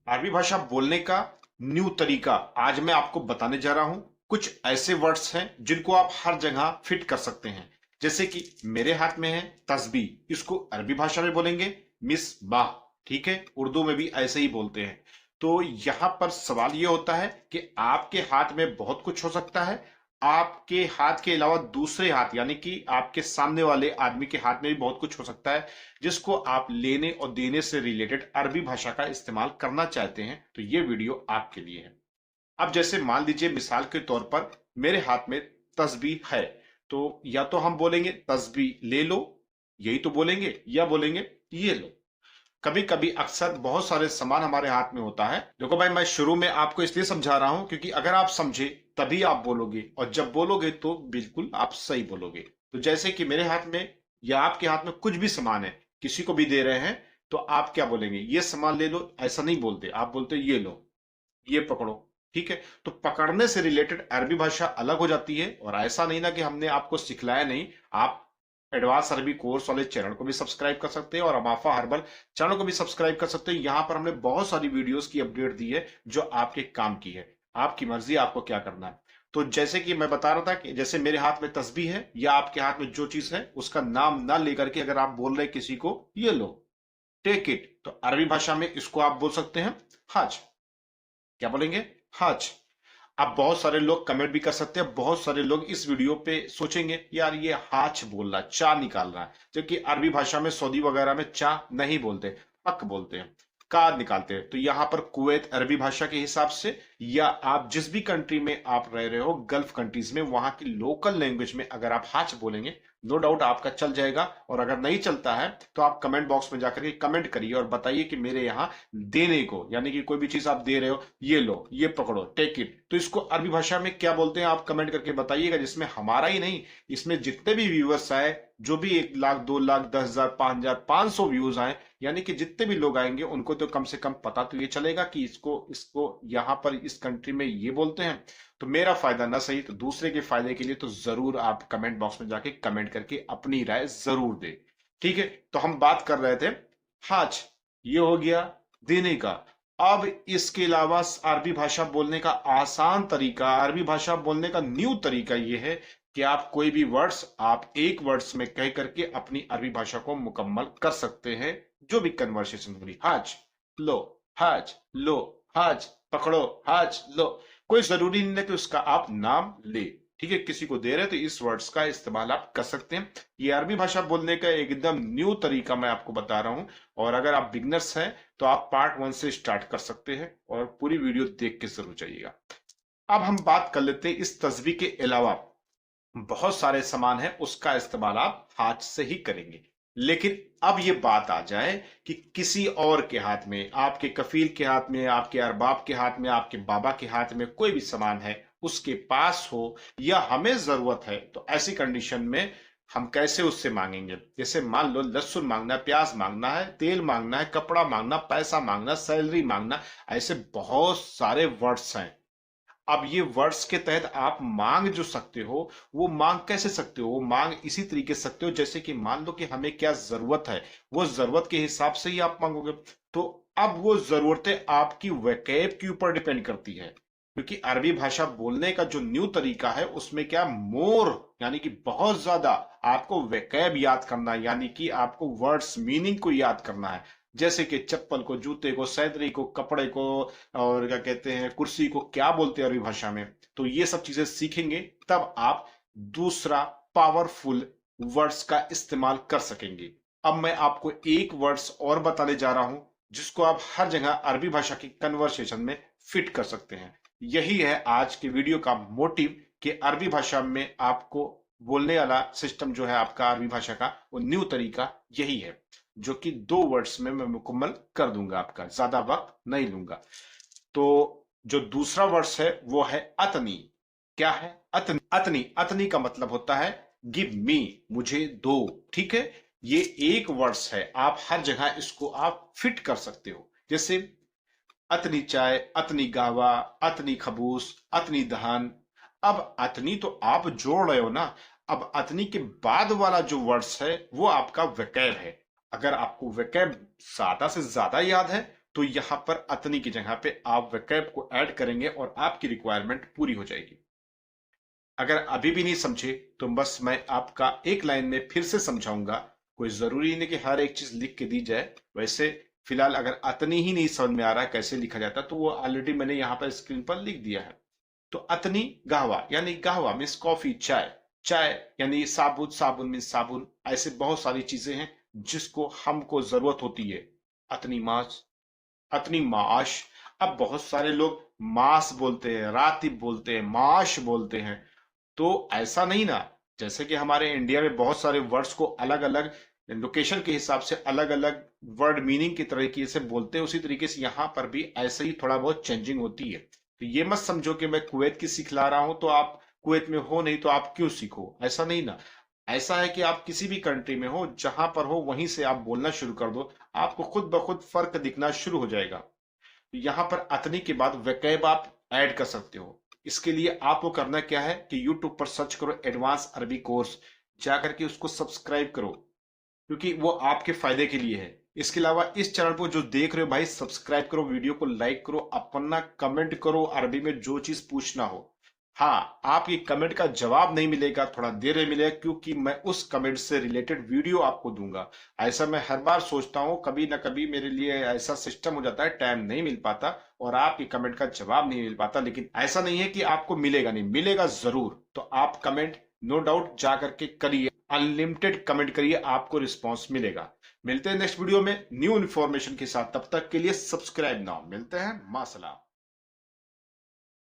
अरबी भाषा बोलने का न्यू तरीका आज मैं आपको बताने जा रहा हूं। कुछ ऐसे वर्ड्स हैं जिनको आप हर जगह फिट कर सकते हैं। जैसे कि मेरे हाथ में है तस्बीह, इसको अरबी भाषा में बोलेंगे मिसबाह। ठीक है, उर्दू में भी ऐसे ही बोलते हैं। तो यहां पर सवाल यह होता है कि आपके हाथ में बहुत कुछ हो सकता है। आपके हाथ के अलावा दूसरे हाथ यानी कि आपके सामने वाले आदमी के हाथ में भी बहुत कुछ हो सकता है, जिसको आप लेने और देने से रिलेटेड अरबी भाषा का इस्तेमाल करना चाहते हैं। तो ये वीडियो आपके लिए है। अब जैसे मान लीजिए मिसाल के तौर पर मेरे हाथ में तस्बीह है, तो या तो हम बोलेंगे तस्बीह ले लो, यही तो बोलेंगे, या बोलेंगे ये लो। कभी कभी अक्सर बहुत सारे सामान हमारे हाथ में होता है। देखो भाई, मैं शुरू में आपको इसलिए समझा रहा हूं क्योंकि अगर आप समझे तभी आप बोलोगे, और जब बोलोगे तो बिल्कुल आप सही बोलोगे। तो जैसे कि मेरे हाथ में या आपके हाथ में कुछ भी सामान है, किसी को भी दे रहे हैं, तो आप क्या बोलेंगे? ये सामान ले लो, ऐसा नहीं बोलते, आप बोलते ये लो, ये पकड़ो। ठीक है, तो पकड़ने से रिलेटेड अरबी भाषा अलग हो जाती है। और ऐसा नहीं ना कि हमने आपको सिखलाया नहीं, आप एडवांस अरबी कोर्स वाले चैनल को भी सब्सक्राइब कर सकते हैं और अमाफा हर्बल चैनल को भी सब्सक्राइब कर सकते हैं। यहां पर हमने बहुत सारी वीडियोस की अपडेट दी है जो आपके काम की है। आपकी मर्जी, आपको क्या करना है। तो जैसे कि मैं बता रहा था कि जैसे मेरे हाथ में तस्बीह है या आपके हाथ में जो चीज है उसका नाम ना लेकर के अगर आप बोल रहे किसी को ये लो, टेक इट, तो अरबी भाषा में इसको आप बोल सकते हैं हाज। क्या बोलेंगे? हज। अब बहुत सारे लोग कमेंट भी कर सकते हैं। बहुत सारे लोग इस वीडियो पे सोचेंगे यार ये हाच बोल रहा है, चा निकाल रहा है, जबकि अरबी भाषा में सऊदी वगैरह में चा नहीं बोलते, हक बोलते हैं, का निकालते हैं। तो यहां पर कुवैत अरबी भाषा के हिसाब से, या आप जिस भी कंट्री में आप रह रहे हो गल्फ कंट्रीज में, वहां की लोकल लैंग्वेज में अगर आप हाच बोलेंगे, नो डाउट आपका चल जाएगा। और अगर नहीं चलता है तो आप कमेंट बॉक्स में जाकर के कमेंट करिए और बताइए कि मेरे यहाँ देने को, यानी कि कोई भी चीज आप दे रहे हो, ये लो, ये पकड़ो, टेक इट, तो इसको अरबी भाषा में क्या बोलते हैं आप कमेंट करके बताइएगा। जिसमें हमारा ही नहीं, इसमें जितने भी व्यूवर्स आए, जो भी 1 लाख 2 लाख 10,000 5,000 500 व्यूज आए, यानी कि जितने भी लोग आएंगे उनको तो कम से कम पता तो ये चलेगा कि इसको इसको यहाँ पर इस कंट्री में ये बोलते हैं। तो मेरा फायदा ना सही तो दूसरे के फायदे के लिए तो जरूर आप कमेंट बॉक्स में जाके कमेंट करके अपनी राय जरूर दे। ठीक है, तो हम बात कर रहे थे हाज, ये हो गया देने का। अब इसके अलावा अरबी भाषा बोलने का आसान तरीका, अरबी भाषा बोलने का न्यू तरीका ये है कि आप कोई भी वर्ड्स आप एक वर्ड्स में कह करके अपनी अरबी भाषा को मुकम्मल कर सकते हैं। जो भी कन्वर्सेशन हो रही, हाज लो, हाज लो, हाज पकड़ो, हाज लो, कोई जरूरी नहीं है कि उसका आप नाम ले। ठीक है, किसी को दे रहे तो इस वर्ड्स का इस्तेमाल आप कर सकते हैं। ये अरबी भाषा बोलने का एकदम न्यू तरीका मैं आपको बता रहा हूं। और अगर आप बिगनर्स हैं तो आप पार्ट 1 से स्टार्ट कर सकते हैं और पूरी वीडियो देख के जरूर जाइएगा। अब हम बात कर लेते हैं इस तस्वीर के अलावा बहुत सारे सामान है, उसका इस्तेमाल आप हाथ से ही करेंगे। लेकिन अब ये बात आ जाए कि किसी और के हाथ में, आपके कफील के हाथ में, आपके अरबाब के हाथ में, आपके बाबा के हाथ में कोई भी सामान है, उसके पास हो या हमें जरूरत है, तो ऐसी कंडीशन में हम कैसे उससे मांगेंगे? जैसे मान लो लहसुन मांगना है, प्याज मांगना है, तेल मांगना है, कपड़ा मांगना, पैसा मांगना, सैलरी मांगना, ऐसे बहुत सारे वर्ड्स हैं। अब ये वर्ड्स के तहत आप मांग जो सकते हो, वो मांग कैसे सकते हो? वो मांग इसी तरीके से सकते हो जैसे कि मान लो कि हमें क्या जरूरत है, वो जरूरत के हिसाब से ही आप मांगोगे। तो अब वो जरूरतें आपकी वैकेब के ऊपर डिपेंड करती है, क्योंकि अरबी भाषा बोलने का जो न्यू तरीका है उसमें क्या मोर, यानी कि बहुत ज्यादा आपको वैकेब याद करना है, यानी कि आपको वर्ड्स मीनिंग को याद करना है। जैसे कि चप्पल को, जूते को, सैदरी को, कपड़े को, और क्या कहते हैं कुर्सी को क्या बोलते हैं अरबी भाषा में। तो ये सब चीजें सीखेंगे तब आप दूसरा पावरफुल वर्ड्स का इस्तेमाल कर सकेंगे। अब मैं आपको एक वर्ड्स और बताने जा रहा हूं जिसको आप हर जगह अरबी भाषा की कन्वर्सेशन में फिट कर सकते हैं। यही है आज के वीडियो का मोटिव कि अरबी भाषा में आपको बोलने वाला सिस्टम जो है आपका अरबी भाषा का, वो न्यू तरीका यही है, जो कि 2 वर्ड्स में मैं मुकम्मल कर दूंगा, आपका ज्यादा वक्त नहीं लूंगा। तो जो दूसरा वर्ड्स है वो है अतनी। क्या है? अतनी। अतनी, अतनी का मतलब होता है गिव मी, मुझे दो। ठीक है, ये एक वर्ड्स है, आप हर जगह इसको आप फिट कर सकते हो। जैसे अतनी चाय, अतनी गावा, अतनी खबूस, अतनी दहन। अब अतनी तो आप जोड़ रहे हो ना, अब अतनी के बाद वाला जो वर्ड्स है वो आपका वैकेब है। अगर आपको वैकेब ज्यादा से ज्यादा याद है तो यहाँ पर अतनी की जगह पे आप वकैब को ऐड करेंगे और आपकी रिक्वायरमेंट पूरी हो जाएगी। अगर अभी भी नहीं समझे तो बस मैं आपका एक लाइन में फिर से समझाऊंगा। कोई जरूरी नहीं कि हर एक चीज लिख के दी जाए। वैसे फिलहाल अगर अतनी ही नहीं समझ में आ रहा है कैसे लिखा जाता तो वो ऑलरेडी मैंने यहाँ पर स्क्रीन पर लिख दिया है। तो अतनी गाहवा यानी गाहवा मीन्स कॉफी, चाय, चाय यानी साबुन, साबुन मीन्स साबुन। ऐसे बहुत सारी चीजें हैं जिसको हमको जरूरत होती है। अतनी मास, अतनी माश। अब बहुत सारे लोग मास बोलते हैं, रातिब बोलते हैं, माश बोलते हैं। तो ऐसा नहीं ना, जैसे कि हमारे इंडिया में बहुत सारे वर्ड्स को अलग अलग लोकेशन के हिसाब से अलग अलग वर्ड मीनिंग की तरीके से बोलते हैं, उसी तरीके से यहाँ पर भी ऐसे ही थोड़ा बहुत चेंजिंग होती है। तो ये मत समझो कि मैं कुवैत की सिखला रहा हूं तो आप कुवैत में हो नहीं तो आप क्यों सीखो, ऐसा नहीं ना। ऐसा है कि आप किसी भी कंट्री में हो, जहां पर हो वहीं से आप बोलना शुरू कर दो, आपको खुद ब खुद फर्क दिखना शुरू हो जाएगा। तो यहाँ पर अतनी के बाद वकैब आप ऐड कर सकते हो। इसके लिए आपको करना क्या है कि YouTube पर सर्च करो एडवांस अरबी कोर्स, जाकर के उसको सब्सक्राइब करो, क्योंकि वो आपके फायदे के लिए है। इसके अलावा इस चैनल को जो देख रहे हो भाई, सब्सक्राइब करो, वीडियो को लाइक करो, अपना कमेंट करो अरबी में जो चीज पूछना हो। हाँ, आपकी कमेंट का जवाब नहीं मिलेगा, थोड़ा देर में मिलेगा, क्योंकि मैं उस कमेंट से रिलेटेड वीडियो आपको दूंगा। ऐसा मैं हर बार सोचता हूँ, कभी ना कभी मेरे लिए ऐसा सिस्टम हो जाता है, टाइम नहीं मिल पाता और आपकी कमेंट का जवाब नहीं मिल पाता। लेकिन ऐसा नहीं है कि आपको मिलेगा नहीं, मिलेगा जरूर। तो आप कमेंट नो डाउट जा करके करिए, अनलिमिटेड कमेंट करिए, आपको रिस्पॉन्स मिलेगा। मिलते हैं नेक्स्ट वीडियो में न्यू इन्फॉर्मेशन के साथ, तब तक के लिए सब्सक्राइब नाउ। मिलते हैं, मासलाम।